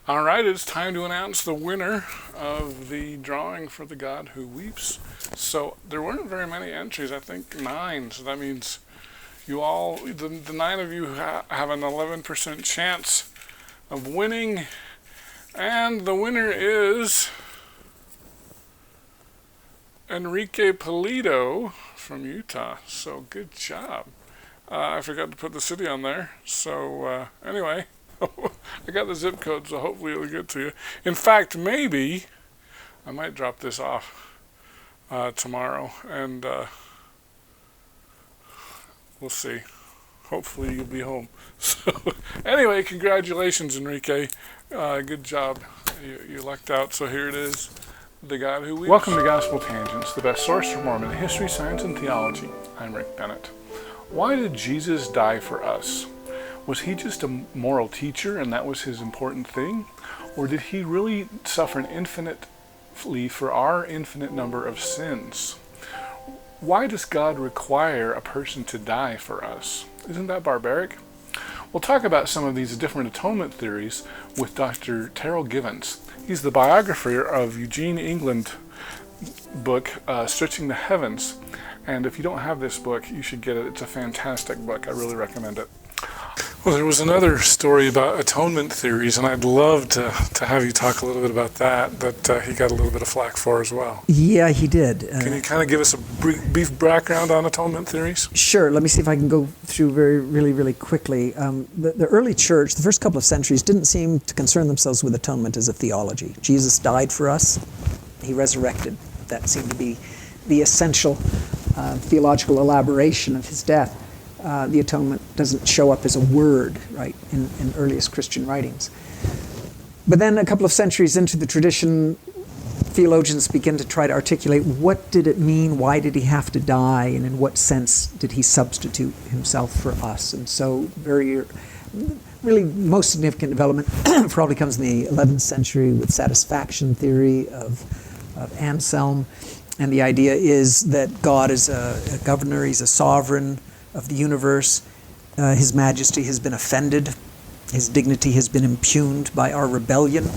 All right, it's time to announce the winner of the drawing for the God Who Weeps. So there weren't very many entries, I think 9. So that means you all, the 9 of you have an 11% chance of winning. And the winner is Enrique Polito from Utah. So good job. I forgot to put the city on there. So anyway, I got the zip code, so hopefully it'll get to you. In fact, maybe I might drop this off tomorrow, and we'll see. Hopefully you'll be home. So anyway, congratulations, Enrique. Good job. You lucked out. So here it is. The God Who Weeps. Welcome to Gospel Tangents, the best source for Mormon history, science, and theology. I'm Rick Bennett. Why did Jesus die for us? Was he just a moral teacher and that was his important thing? Or did he really suffer infinitely for our infinite number of sins? Why does God require a person to die for us? Isn't that barbaric? We'll talk about some of these different atonement theories with Dr. Terryl Givens. He's the biographer of Eugene England book, Stretching the Heavens. And if you don't have this book, you should get it. It's a fantastic book. I really recommend it. Well, there was another story about atonement theories, and I'd love to have you talk a little bit about that he got a little bit of flack for as well. Yeah, he did. Can you kind of give us a brief background on atonement theories? Sure. Let me see if I can go through really quickly. The early church, the first couple of centuries, didn't seem to concern themselves with atonement as a theology. Jesus died for us. He resurrected. That seemed to be the essential theological elaboration of his death. The atonement doesn't show up as a word, right, in earliest Christian writings. But then a couple of centuries into the tradition, theologians begin to try to articulate what did it mean, why did he have to die, and in what sense did he substitute himself for us. And so really most significant development probably comes in the 11th century with satisfaction theory of Anselm. And the idea is that God is a governor, he's a sovereign of the universe. His majesty has been offended. His dignity has been impugned by our rebellion.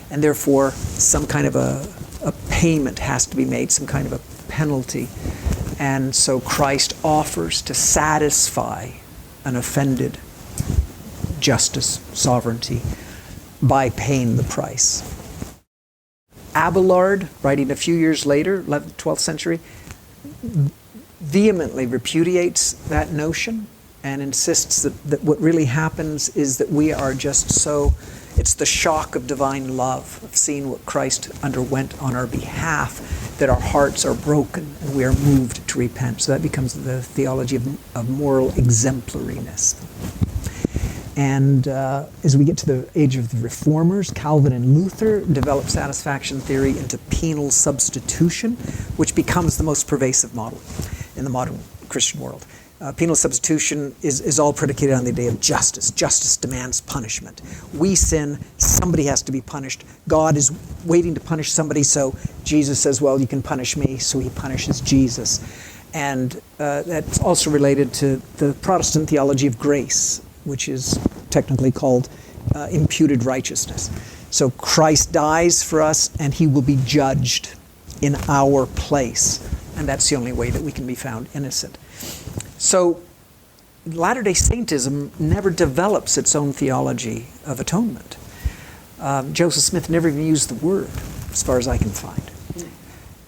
And therefore, some kind of a payment has to be made, some kind of a penalty. And so Christ offers to satisfy an offended justice, sovereignty, by paying the price. Abelard, writing a few years later, 11th, 12th century, vehemently repudiates that notion and insists that what really happens is that we are just so, it's the shock of divine love, of seeing what Christ underwent on our behalf, that our hearts are broken and we are moved to repent. So that becomes the theology of moral exemplariness. And as we get to the age of the Reformers, Calvin and Luther develop satisfaction theory into penal substitution, which becomes the most pervasive model in the modern Christian world. Penal substitution is all predicated on the idea of justice. Justice demands punishment. We sin, somebody has to be punished. God is waiting to punish somebody, so Jesus says, well, you can punish me, so he punishes Jesus. And that's also related to the Protestant theology of grace, which is technically called imputed righteousness. So Christ dies for us and he will be judged in our place. And that's the only way that we can be found innocent. So Latter-day Saintism never develops its own theology of atonement. Joseph Smith never even used the word, as far as I can find.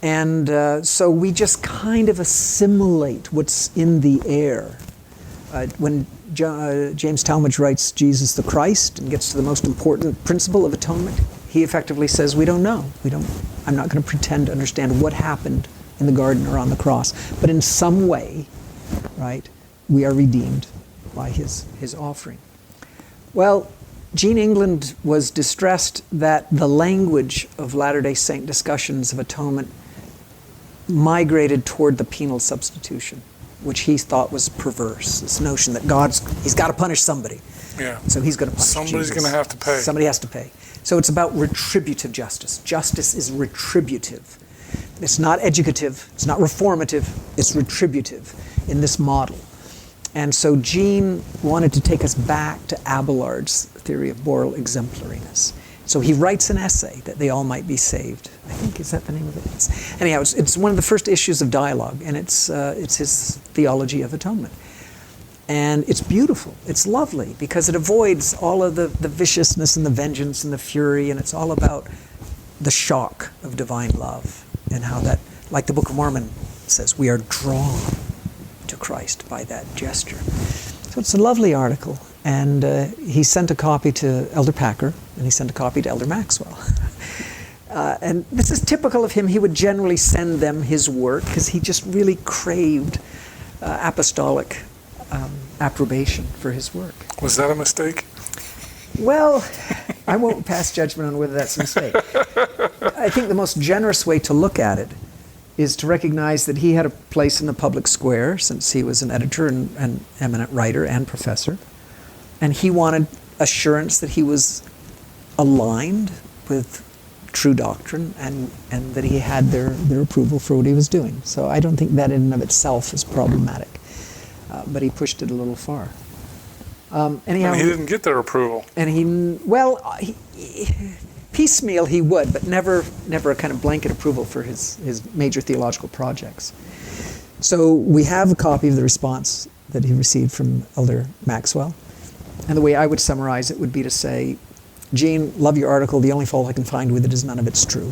And so we just kind of assimilate what's in the air. When James Talmage writes Jesus the Christ and gets to the most important principle of atonement, he effectively says, we don't know. I'm not going to pretend to understand what happened in the garden or on the cross. But in some way, right, we are redeemed by his offering. Well, Eugene England was distressed that the language of Latter-day Saint discussions of atonement migrated toward the penal substitution, which he thought was perverse. This notion that he's got to punish somebody. Yeah. So he's going to punish Somebody's Jesus. going to have to pay. Somebody has to pay. So it's about retributive justice. Justice is retributive. It's not educative, it's not reformative, it's retributive in this model. And so Gene wanted to take us back to Abelard's theory of moral exemplariness. So he writes an essay that they all might be saved. I think, is that the name of it? Anyhow, it's one of the first issues of Dialogue, and it's his Theology of Atonement. And it's beautiful. It's lovely because it avoids all of the viciousness and the vengeance and the fury, and it's all about the shock of divine love and how that, like the Book of Mormon says, we are drawn to Christ by that gesture. So it's a lovely article. And he sent a copy to Elder Packer, and he sent a copy to Elder Maxwell. And this is typical of him. He would generally send them his work because he just really craved apostolic approbation for his work. Was that a mistake? Well, I won't pass judgment on whether that's a mistake. I think the most generous way to look at it is to recognize that he had a place in the public square since he was an editor and an eminent writer and professor. And he wanted assurance that he was aligned with true doctrine and that he had their approval for what he was doing. So I don't think that in and of itself is problematic. But he pushed it a little far. Anyhow, and he didn't get their approval. And he piecemeal he would, but never a kind of blanket approval for his major theological projects. So we have a copy of the response that he received from Elder Maxwell. And the way I would summarize it would be to say, Gene, love your article. The only fault I can find with it is none of it's true.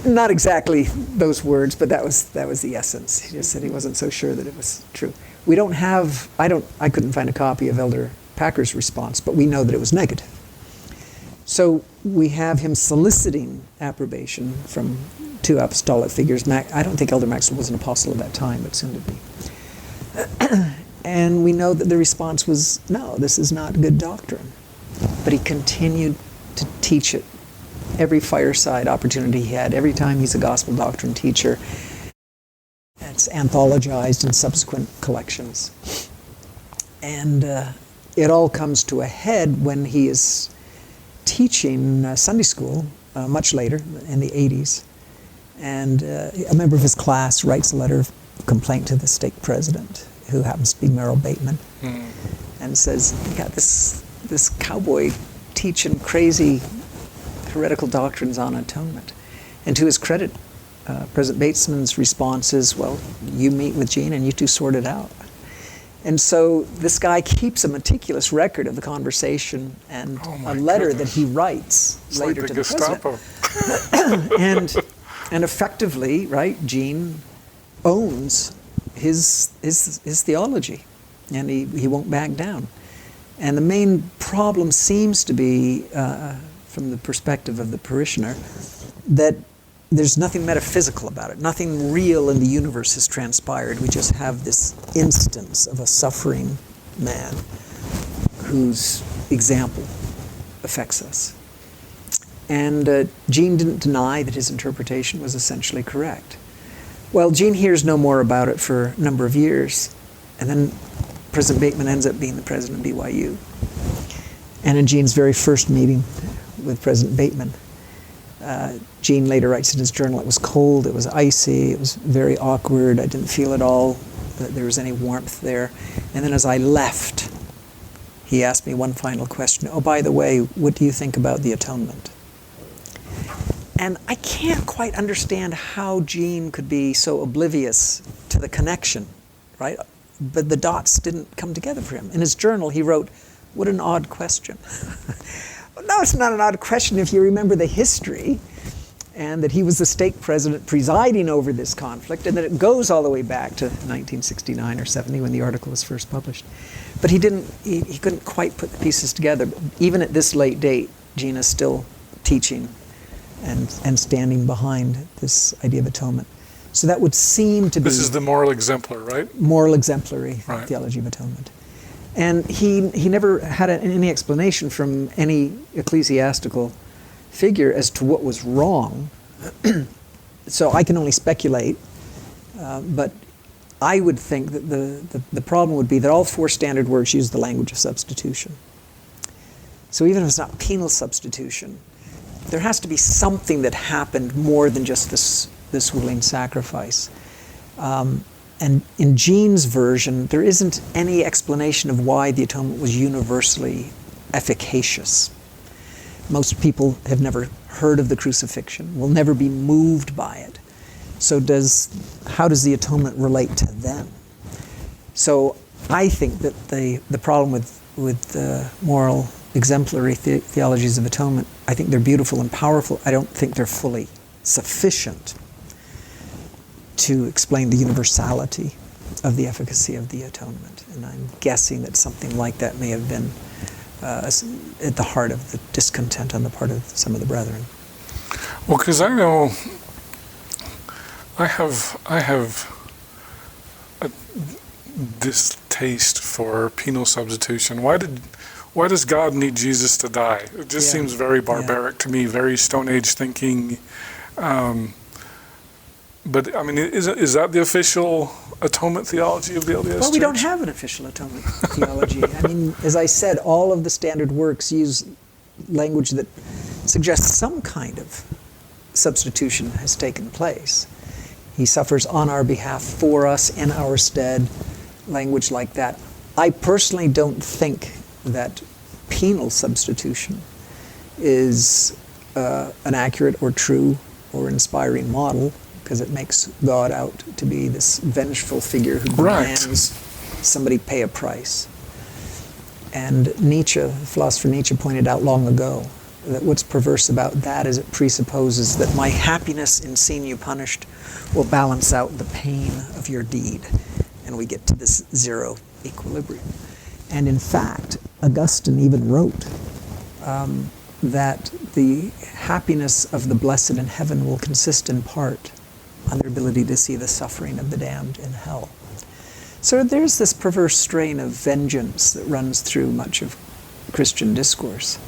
Not exactly those words, but that was the essence. He just said he wasn't so sure that it was true. We don't have, I couldn't find a copy of Elder Packer's response, but we know that it was negative. So we have him soliciting approbation from two apostolic figures. I don't think Elder Maxwell was an apostle at that time, but soon to be. And we know that the response was, no, this is not good doctrine. But he continued to teach it every fireside opportunity he had. Every time he's a gospel doctrine teacher, it's anthologized in subsequent collections. And it all comes to a head when he is teaching Sunday school much later, in the 80s. And a member of his class writes a letter of complaint to the stake president, who happens to be Merrill Bateman, and says, you got this cowboy teaching crazy heretical doctrines on atonement. And to his credit, President Bateman's response is, well, you meet with Gene and you two sort it out. And so this guy keeps a meticulous record of the conversation and a letter that he writes later to the president. and effectively, right, Gene owns his theology, and he won't back down. And the main problem seems to be, from the perspective of the parishioner, that there's nothing metaphysical about it. Nothing real in the universe has transpired. We just have this instance of a suffering man whose example affects us. And Gene didn't deny that his interpretation was essentially correct. Well, Gene hears no more about it for a number of years, and then President Bateman ends up being the president of BYU. And in Gene's very first meeting with President Bateman, Gene later writes in his journal, it was cold, it was icy, it was very awkward, I didn't feel at all that there was any warmth there. And then as I left, he asked me one final question. Oh, by the way, what do you think about the atonement? And I can't quite understand how Gene could be so oblivious to the connection, right? But the dots didn't come together for him. In his journal, he wrote, what an odd question. No, it's not an odd question if you remember the history, and that he was the stake president presiding over this conflict, and that it goes all the way back to 1969 or 70 when the article was first published. But he couldn't quite put the pieces together. Even at this late date, Gene is still teaching and standing behind this idea of atonement. So that would seem to be... This is the moral exemplar, right? Moral exemplary right. Theology of Atonement. And he never had any explanation from any ecclesiastical figure as to what was wrong. So I can only speculate, but I would think that the problem would be that all four standard works use the language of substitution. So even if it's not penal substitution, there has to be something that happened more than just this willing sacrifice. And in Gene's version, there isn't any explanation of why the atonement was universally efficacious. Most people have never heard of the crucifixion, will never be moved by it. So how does the atonement relate to them? So I think that the problem with moral exemplary theologies of atonement, I think they're beautiful and powerful. I don't think they're fully sufficient to explain the universality of the efficacy of the atonement. And I'm guessing that something like that may have been at the heart of the discontent on the part of some of the brethren. Well, because I know I have a distaste for penal substitution. Why does God need Jesus to die? It just seems very barbaric to me, very Stone Age thinking. But I mean, is that the official atonement theology of the LDS Church? Well, we don't have an official atonement theology. I mean, as I said, all of the standard works use language that suggests some kind of substitution has taken place. He suffers on our behalf, for us, in our stead, language like that. I personally don't think that penal substitution is an accurate or true or inspiring model, because it makes God out to be this vengeful figure who demands somebody pay a price. And Nietzsche, the philosopher Nietzsche, pointed out long ago that what's perverse about that is it presupposes that my happiness in seeing you punished will balance out the pain of your deed, and we get to this zero equilibrium. And in fact, Augustine even wrote that the happiness of the blessed in heaven will consist in part on their ability to see the suffering of the damned in hell. So there's this perverse strain of vengeance that runs through much of Christian discourse.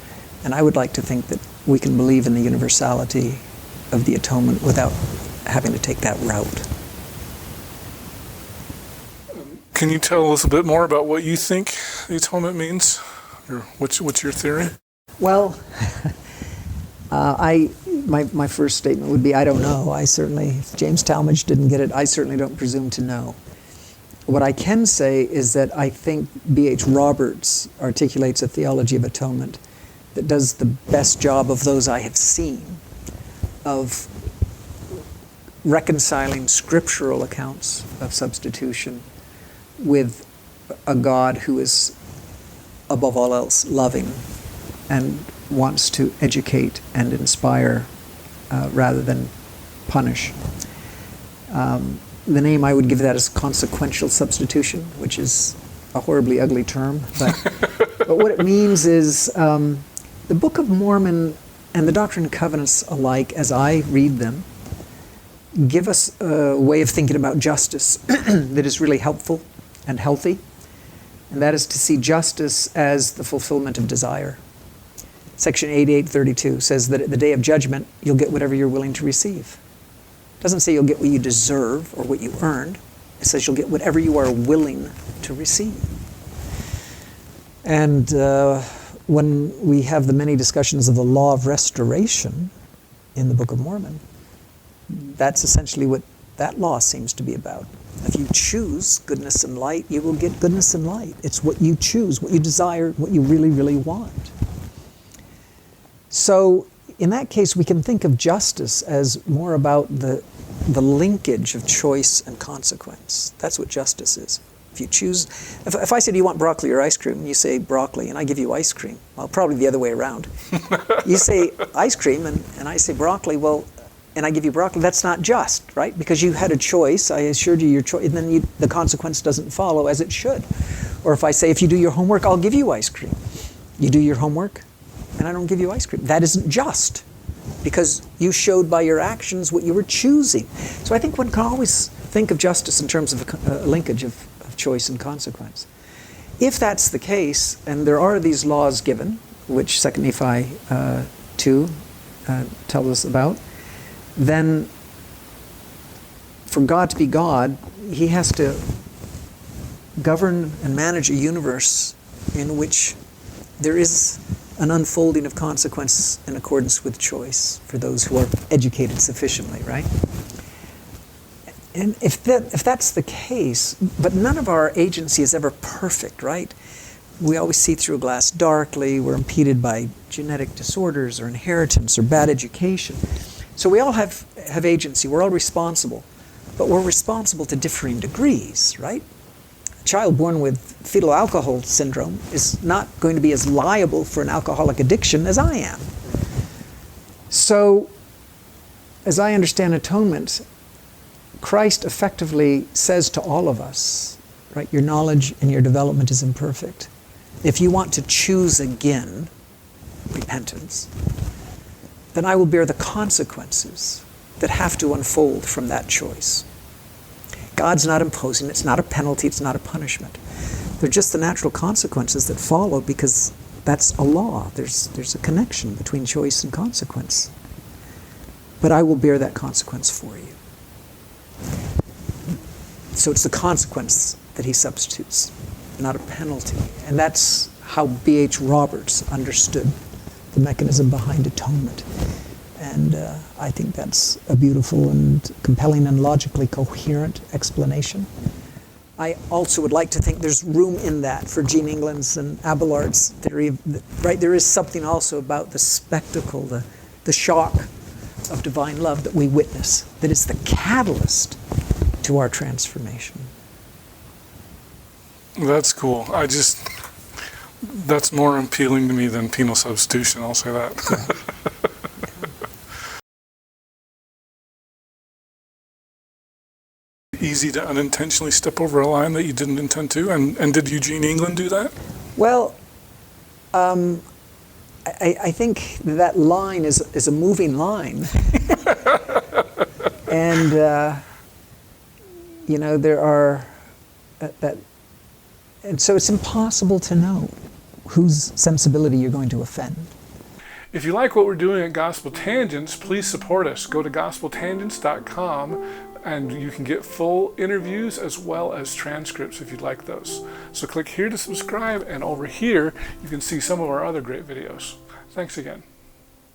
And I would like to think that we can believe in the universality of the atonement without having to take that route. Can you tell us a bit more about what you think the atonement means? Or what's your theory? Well, my first statement would be, I don't know. If James Talmage didn't get it, I certainly don't presume to know. What I can say is that I think B.H. Roberts articulates a theology of atonement that does the best job of those I have seen of reconciling scriptural accounts of substitution with a God who is, above all else, loving and wants to educate and inspire rather than punish. The name I would give that is consequential substitution, which is a horribly ugly term. But what it means is the Book of Mormon and the Doctrine and Covenants alike, as I read them, give us a way of thinking about justice that is really helpful and healthy. And that is to see justice as the fulfillment of desire. Section 8832 says that at the day of judgment, you'll get whatever you're willing to receive. It doesn't say you'll get what you deserve or what you earned. It says you'll get whatever you are willing to receive. And when we have the many discussions of the law of restoration in the Book of Mormon, that's essentially what that law seems to be about. If you choose goodness and light, you will get goodness and light. It's what you choose, what you desire, what you really, really want. So in that case, we can think of justice as more about the linkage of choice and consequence. That's what justice is. If you choose, if I say, do you want broccoli or ice cream? And you say broccoli, and I give you ice cream. Well, probably the other way around. You say ice cream, and I say broccoli, well, and I give you broccoli, that's not just, right? Because you had a choice, I assured you your choice, and then the consequence doesn't follow as it should. Or if I say, if you do your homework, I'll give you ice cream. You do your homework, and I don't give you ice cream. That isn't just, because you showed by your actions what you were choosing. So I think one can always think of justice in terms of a linkage of choice and consequence. If that's the case, and there are these laws given, which 2 Nephi 2 tells us about, then for God to be God, he has to govern and manage a universe in which there is an unfolding of consequence in accordance with choice for those who are educated sufficiently, right? And if that's the case, but none of our agency is ever perfect, right? We always see through a glass darkly. We're impeded by genetic disorders or inheritance or bad education. So we all have agency. We're all responsible. But we're responsible to differing degrees, right? A child born with fetal alcohol syndrome is not going to be as liable for an alcoholic addiction as I am. So, as I understand atonement, Christ effectively says to all of us, right, your knowledge and your development is imperfect. If you want to choose again, repentance, then I will bear the consequences that have to unfold from that choice. God's not imposing, it's not a penalty, it's not a punishment. They're just the natural consequences that follow because that's a law. There's a connection between choice and consequence. But I will bear that consequence for you. So it's the consequence that he substitutes, not a penalty. And that's how B.H. Roberts understood the mechanism behind atonement. And I think that's a beautiful and compelling and logically coherent explanation. I also would like to think there's room in that for Eugene England's and Abelard's theory. Right, there is something also about the spectacle, the shock of divine love that we witness, that is the catalyst to our transformation. That's cool. That's more appealing to me than penal substitution, I'll say that. Easy to unintentionally step over a line that you didn't intend to, and did Eugene England do that? Well, I think that line is a moving line. And, there are, and so it's impossible to know whose sensibility you're going to offend. If you like what we're doing at Gospel Tangents, please support us. Go to gospeltangents.com and you can get full interviews as well as transcripts if you'd like those. So click here to subscribe, and over here you can see some of our other great videos. Thanks again.